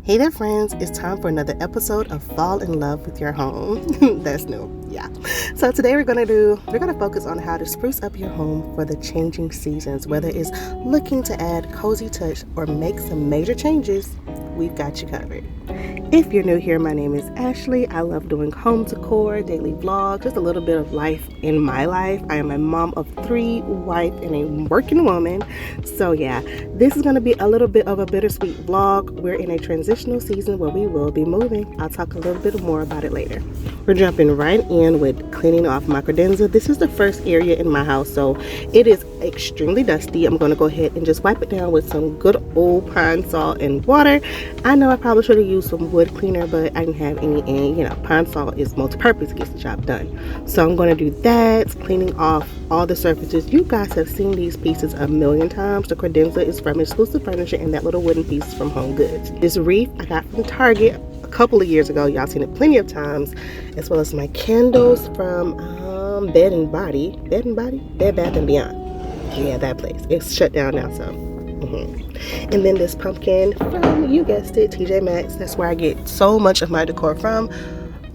Hey there friends, it's time for another episode of Fall in Love with Your Home. That's new, yeah. So today we're gonna focus on how to spruce up your home for the changing seasons. Whether it's looking to add cozy touch or make some major changes, we've got you covered. If you're new here, my name is Ashley. I love doing home decor, daily vlogs, just a little bit of life in my life. I am a mom of 3, wife, and a working woman. So yeah, this is going to be a little bit of a bittersweet vlog. We're in a transitional season where we will be moving. I'll talk a little bit more about it later. We're jumping right in with cleaning off my credenza. This is the first area in my house, so it is extremely dusty. I'm going to go ahead and just wipe it down with some good old pine salt and water. I know I probably should have used some wood cleaner, but I didn't have any, and you know, pine salt is multi-purpose, it gets the job done. So I'm going to do that, cleaning off all the surfaces. You guys have seen these pieces a million times. The credenza is from Exclusive Furniture, and that little wooden piece is from Home Goods. This wreath I got from Target a couple of years ago. Y'all seen it plenty of times, as well as my candles from Bed Bath and Beyond. Yeah, that place. It's shut down now, so and then this pumpkin from, you guessed it, TJ Maxx. That's where I get so much of my decor from.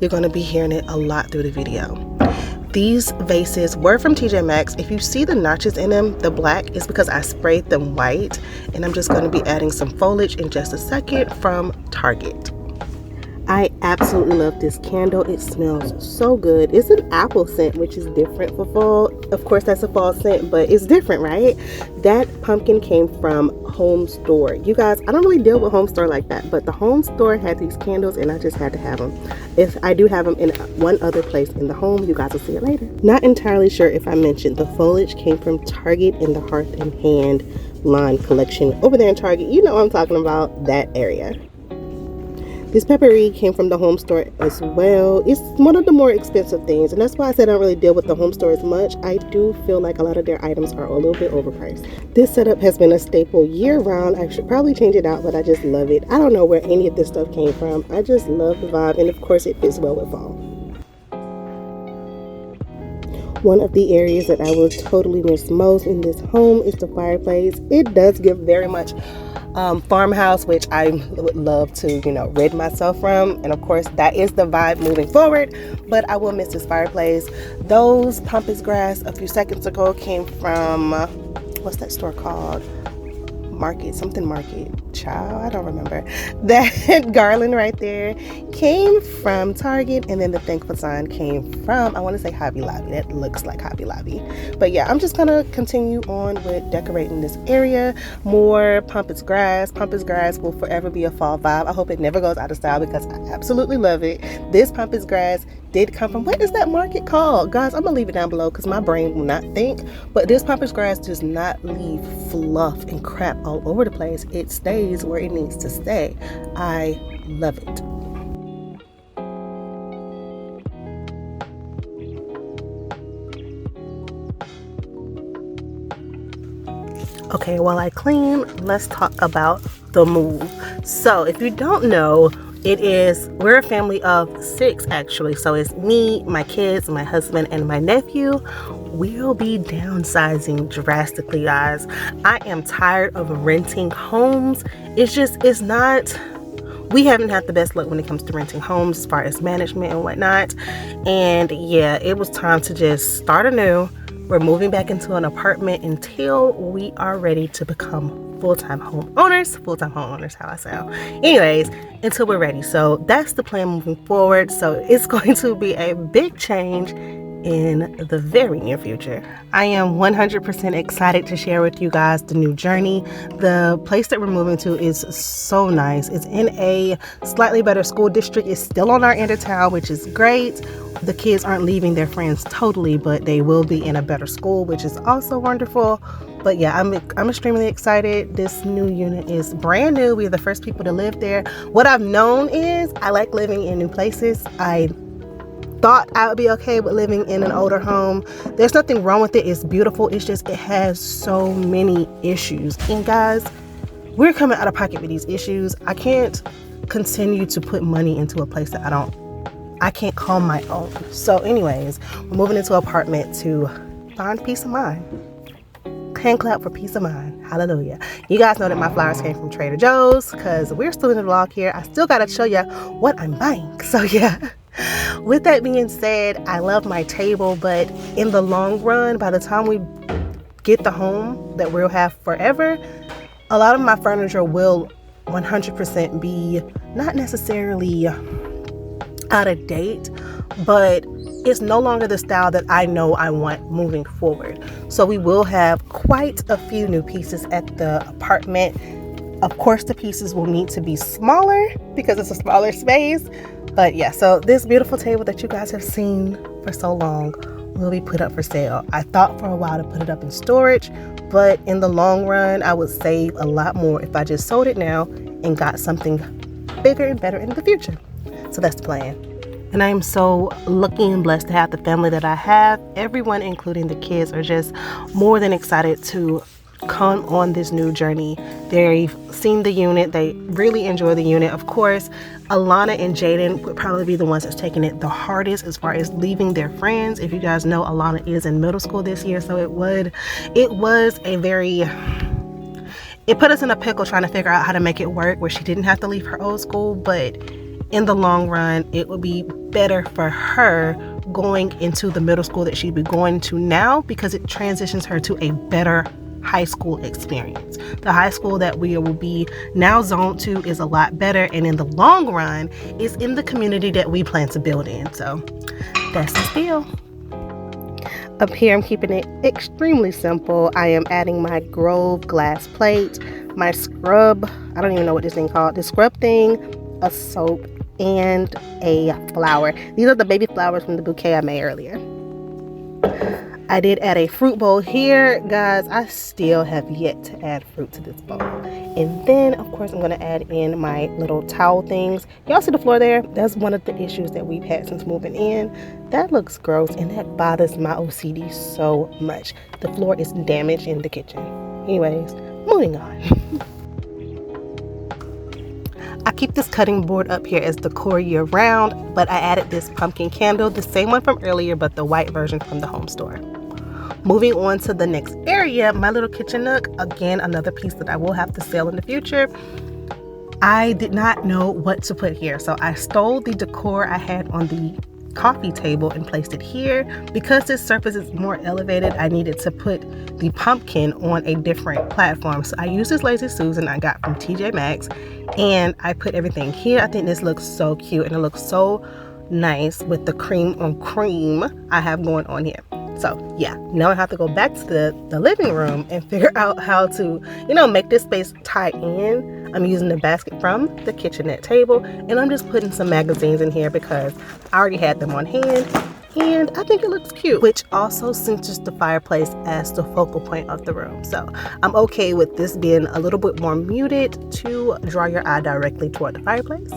You're going to be hearing it a lot through the video. These vases were from TJ Maxx. If you see the notches in them, the black is because I sprayed them white, and I'm just going to be adding some foliage in just a second from Target. I absolutely love this candle. It smells so good. It's an apple scent, which is different for fall. Of course, that's a fall scent, but it's different, right? That pumpkin came from Home Store. You guys, I don't really deal with Home Store like that, but the Home Store had these candles, and I just had to have them. I do have them in one other place in the home. You guys will see it later. Not entirely sure if I mentioned the foliage came from Target in the Hearth and Hand line collection over there in Target. You know what I'm talking about, that area. This pepperoni came from the Home Store as well. It's one of the more expensive things, and that's why I said I don't really deal with the Home Store as much. I do feel like a lot of their items are a little bit overpriced. This setup has been a staple year-round. I should probably change it out, but I just love it. I don't know where any of this stuff came from. I just love the vibe, and of course it fits well with fall. One of the areas that I will totally miss most in this home is the fireplace. It does give very much farmhouse, which I would love to, you know, rid myself from, and of course that is the vibe moving forward. But I will miss this fireplace. Those pampas grass a few seconds ago came from what's that store called? Market, child, I don't remember. That garland right there came from Target, and then the thankful sign came from, I want to say Hobby Lobby. That looks like Hobby Lobby. But yeah, I'm just gonna continue on with decorating this area. More pampas grass. Pampas grass will forever be a fall vibe. I hope it never goes out of style because I absolutely love it. This pampas grass did come from, what is that market called? Guys, I'm gonna leave it down below because my brain will not think. But this pampas grass does not leave fluff and crap all over the place. It stays where it needs to stay. I love it. Okay, while I clean, let's talk about the move. So if you don't know, we're a family of 6 actually. So it's me, my kids, my husband, and my nephew. We'll be downsizing drastically, guys. I am tired of renting homes. We haven't had the best luck when it comes to renting homes as far as management and whatnot. And yeah, it was time to just start anew. We're moving back into an apartment until we are ready to become full-time homeowners, how I sound. Anyways, until we're ready. So that's the plan moving forward. So it's going to be a big change in the very near future. I am 100% excited to share with you guys the new journey. The place that we're moving to is so nice. It's in a slightly better school district. It's still on our end of town, which is great. The kids aren't leaving their friends totally, but they will be in a better school, which is also wonderful. But yeah, I'm extremely excited. This new unit is brand new. We're the first people to live there. What I've known is I like living in new places. I thought I would be okay with living in an older home. There's nothing wrong with it. It's beautiful. It's just it has so many issues. And guys, we're coming out of pocket with these issues. I can't continue to put money into a place that I can't call my own. So anyways, we're moving into an apartment to find peace of mind. Hand clap for peace of mind. Hallelujah. You guys know that my flowers came from Trader Joe's because we're still in the vlog here. I still got to show you what I'm buying. So yeah. With that being said, I love my table, but in the long run, by the time we get the home that we'll have forever, a lot of my furniture will 100% be not necessarily out of date, but it's no longer the style that I know I want moving forward. So we will have quite a few new pieces at the apartment. Of course, the pieces will need to be smaller because it's a smaller space. But yeah, so this beautiful table that you guys have seen for so long will be put up for sale. I thought for a while to put it up in storage, but in the long run, I would save a lot more if I just sold it now and got something bigger and better in the future. So that's the plan. And I am so lucky and blessed to have the family that I have. Everyone, including the kids, are just more than excited to come on this new journey. They've seen the unit. They really enjoy the unit. Of course, Alana and Jaden would probably be the ones that's taking it the hardest as far as leaving their friends. If you guys know, Alana is in middle school this year, so it was a very... It put us in a pickle trying to figure out how to make it work where she didn't have to leave her old school, but in the long run, it would be better for her going into the middle school that she'd be going to now because it transitions her to a better high school experience. The high school that we will be now zoned to is a lot better, and in the long run, is in the community that we plan to build in. So that's the deal. Up here, I'm keeping it extremely simple. I am adding my Grove glass plate, my scrub, I don't even know what this thing called, the scrub thing, a soap, and a flower. These are the baby flowers from the bouquet I made earlier. I did add a fruit bowl here. Guys, I still have yet to add fruit to this bowl. And then, of course, I'm going to add in my little towel things. Y'all see the floor there? That's one of the issues that we've had since moving in. That looks gross, and that bothers my OCD so much. The floor is damaged in the kitchen. Anyways, moving on. I keep this cutting board up here as decor year round, but I added this pumpkin candle, the same one from earlier, but the white version from the home store. Moving on to the next area, my little kitchen nook. Again, another piece that I will have to sell in the future. I did not know what to put here, so I stole the decor I had on the coffee table and placed it here. Because this surface is more elevated, I needed to put the pumpkin on a different platform. So I used this Lazy Susan I got from TJ Maxx, and I put everything here. I think this looks so cute, and it looks so nice with the cream on cream I have going on here. So yeah, now I have to go back to the living room and figure out how to, make this space tie in. I'm using the basket from the kitchenette table, and I'm just putting some magazines in here because I already had them on hand, and I think it looks cute, which also centers the fireplace as the focal point of the room. So I'm okay with this being a little bit more muted to draw your eye directly toward the fireplace.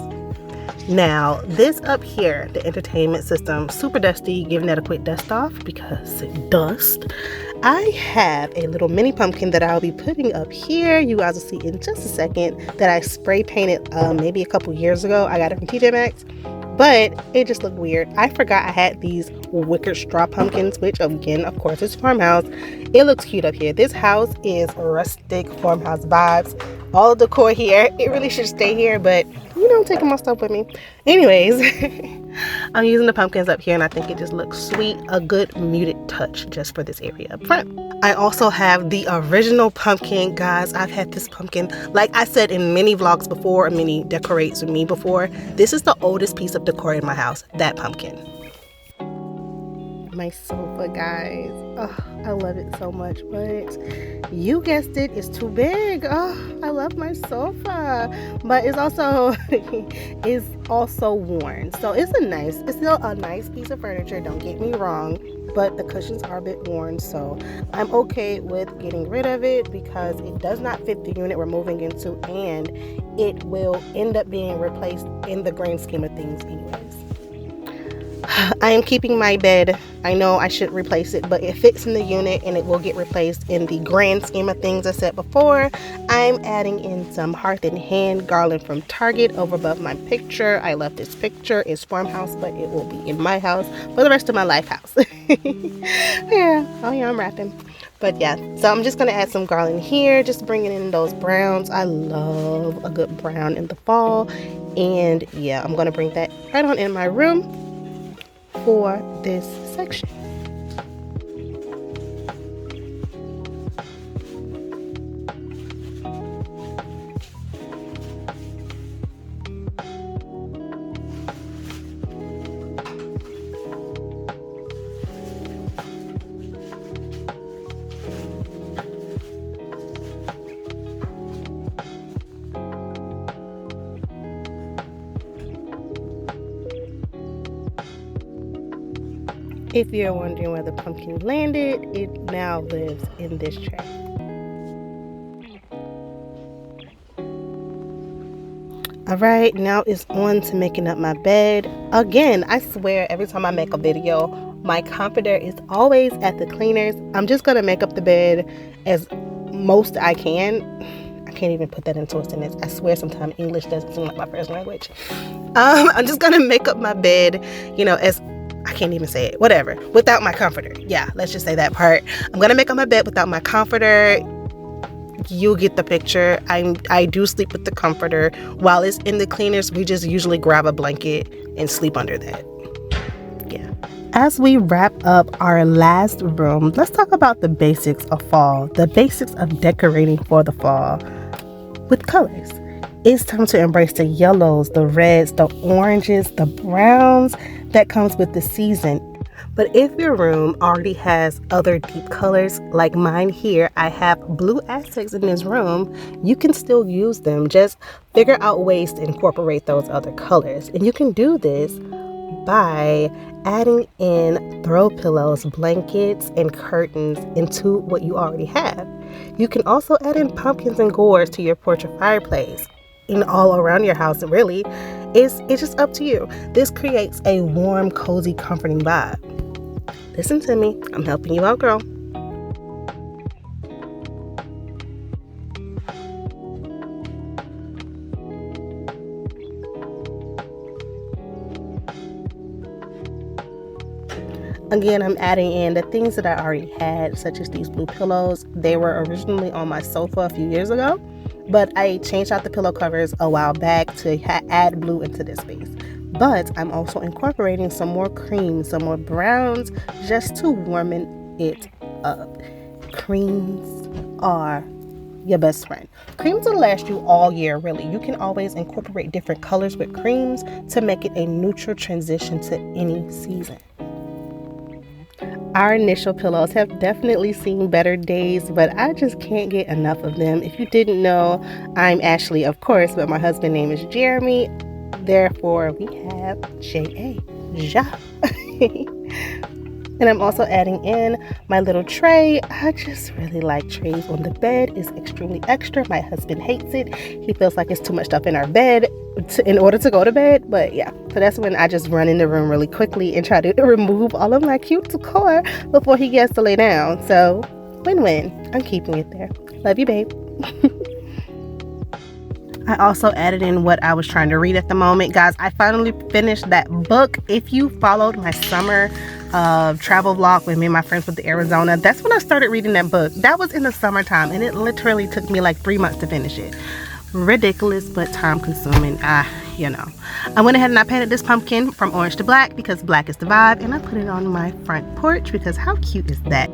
Now, this up here, the entertainment system, super dusty, giving it a quick dust off because it dust. I have a little mini pumpkin that I'll be putting up here. You guys will see in just a second that I spray painted maybe a couple years ago. I got it from TJ Maxx, but it just looked weird. I forgot I had these wicker straw pumpkins, which again, of course, is farmhouse. It looks cute up here. This house is rustic farmhouse vibes. All the decor here, it really should stay here, but I'm taking my stuff with me. Anyways, I'm using the pumpkins up here, and I think it just looks sweet. A good muted touch just for this area up front. I also have the original pumpkin. Guys, I've had this pumpkin, like I said in many vlogs before, or many decorates with me before. This is the oldest piece of decor in my house, that pumpkin. My sofa, guys. Oh, I love it so much, but you guessed it, it's too big. Oh, I love my sofa, but it's also worn. So it's still a nice piece of furniture, don't get me wrong, but the cushions are a bit worn, so I'm okay with getting rid of it because it does not fit the unit we're moving into, and it will end up being replaced in the grand scheme of things anyways. I am keeping my bed. I know I should replace it, but it fits in the unit and it will get replaced in the grand scheme of things I said before. I'm adding in some Hearth and Hand garland from Target over above my picture. I left this picture. It's farmhouse, but it will be in my house for the rest of my life house. Yeah. Oh yeah, I'm wrapping. But yeah, so I'm just going to add some garland here, just bringing in those browns. I love a good brown in the fall. And yeah, I'm going to bring that right on in my room for this section. If you're wondering where the pumpkin landed, it now lives in this tray. All right, now it's on to making up my bed. Again, I swear every time I make a video, my comforter is always at the cleaners. I'm just gonna make up the bed as most I can. I can't even put that into a sentence. I swear sometimes English doesn't seem like my first language. I'm just gonna make up my bed, as I can't even say it, whatever, without my comforter. Yeah, let's just say that part. I'm gonna make up my bed without my comforter. You get the picture. I do sleep with the comforter. While it's in the cleaners, we just usually grab a blanket and sleep under that. Yeah. As we wrap up our last room, let's talk about the basics of fall, the basics of decorating for the fall with colors. It's time to embrace the yellows, the reds, the oranges, the browns that comes with the season. But if your room already has other deep colors, like mine here, I have blue Aztecs in this room, you can still use them. Just figure out ways to incorporate those other colors. And you can do this by adding in throw pillows, blankets, and curtains into what you already have. You can also add in pumpkins and gourds to your porch or fireplace. And all around your house, really. It's just up to you. This creates a warm, cozy, comforting vibe. Listen to me. I'm helping you out, girl. Again, I'm adding in the things that I already had, such as these blue pillows. They were originally on my sofa a few years ago, but I changed out the pillow covers a while back to add blue into this space. But I'm also incorporating some more creams, some more browns, just to warm it up. Creams are your best friend. Creams will last you all year, really. You can always incorporate different colors with creams to make it a neutral transition to any season. Our initial pillows have definitely seen better days, but I just can't get enough of them. If you didn't know, I'm Ashley, of course, but my husband's name is Jeremy. Therefore, we have J.A. Ja. And I'm also adding in my little tray. I just really like trays on the bed. It's extremely extra. My husband hates it. He feels like it's too much stuff in our bed in order to go to bed. But yeah, so that's when I just run in the room really quickly and try to remove all of my cute decor before he gets to lay down. So win-win. I'm keeping it there. Love you, babe. I also added in what I was trying to read at the moment. Guys, I finally finished that book. If you followed my summer travel vlog with me and my friends with the Arizona, that's when I started reading that book. That was in the summertime, and it literally took me like 3 months to finish it. Ridiculous, but time consuming. I went ahead and I painted this pumpkin from orange to black because black is the vibe, and I put it on my front porch because how cute is that?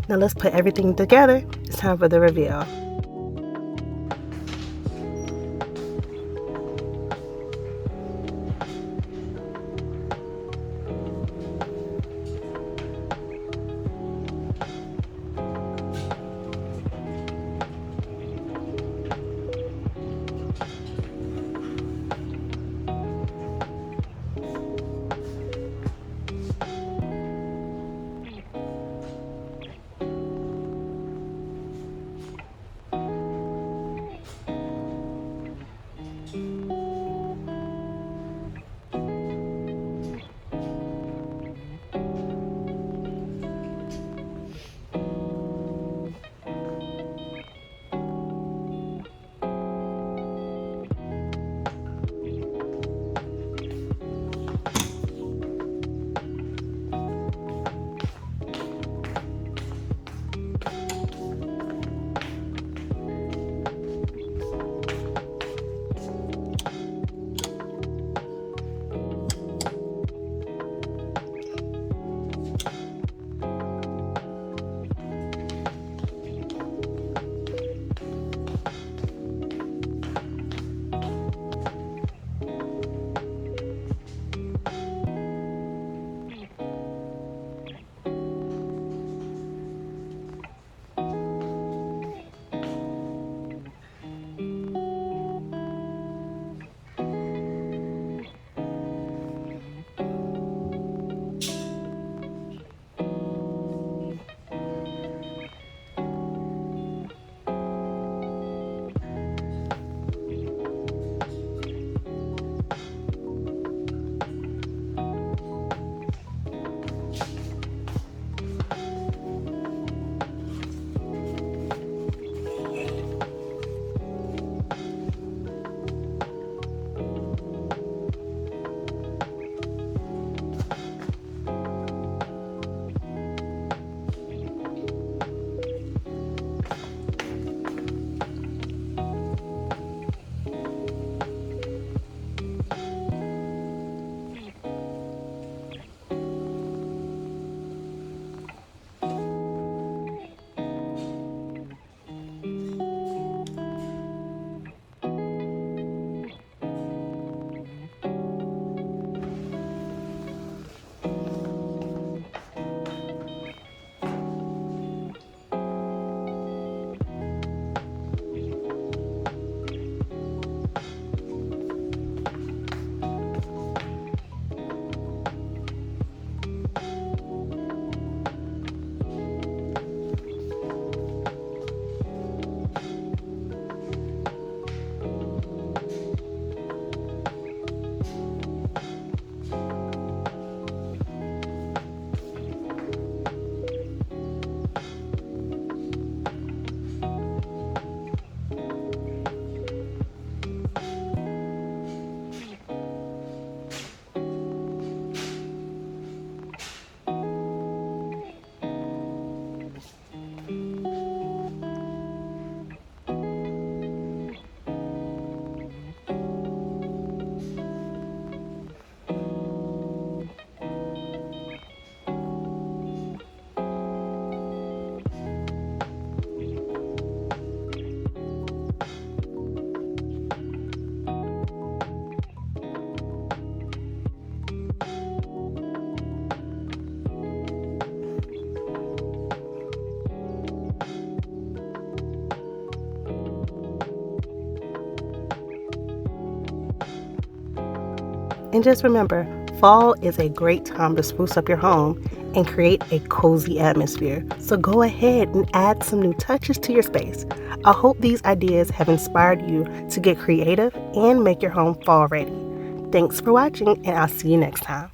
Now let's put everything together. It's time for the reveal. And just remember, fall is a great time to spruce up your home and create a cozy atmosphere. So go ahead and add some new touches to your space. I hope these ideas have inspired you to get creative and make your home fall ready. Thanks for watching, and I'll see you next time.